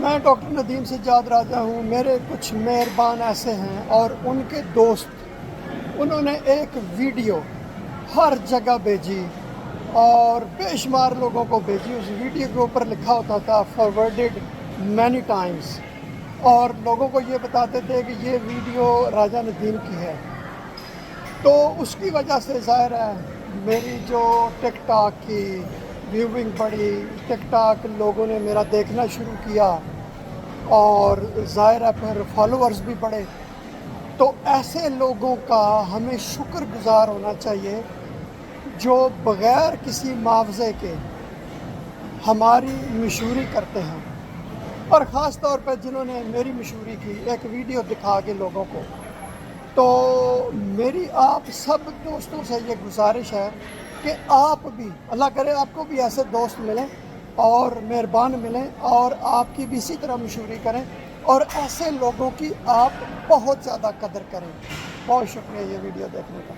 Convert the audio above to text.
میں ڈاکٹر ندیم سجاد راجہ ہوں. میرے کچھ مہربان ایسے ہیں اور ان کے دوست، انہوں نے ایک ویڈیو ہر جگہ بھیجی اور بے شمار لوگوں کو بھیجی. اس ویڈیو کے اوپر لکھا ہوتا تھا فارورڈڈ مینی ٹائمز، اور لوگوں کو یہ بتاتے تھے کہ یہ ویڈیو راجہ ندیم کی ہے. تو اس کی وجہ سے ظاہر ہے میری جو ٹک ٹاک کی ویونگ بڑھی، ٹک ٹاک لوگوں نے میرا دیکھنا شروع کیا اور ظاہر ہے پھر فالوورز بھی بڑھے. تو ایسے لوگوں کا ہمیں شکر گزار ہونا چاہیے جو بغیر کسی معاوضے کے ہماری مشہوری کرتے ہیں، اور خاص طور پہ جنہوں نے میری مشہوری کی ایک ویڈیو دکھا کے لوگوں کو. تو میری آپ سب دوستوں سے یہ گزارش ہے کہ آپ بھی، اللہ کرے آپ کو بھی ایسے دوست ملیں اور مہربان ملیں اور آپ کی بھی اسی طرح مشہوری کریں، اور ایسے لوگوں کی آپ بہت زیادہ قدر کریں. بہت شکریہ یہ ویڈیو دیکھنے کا.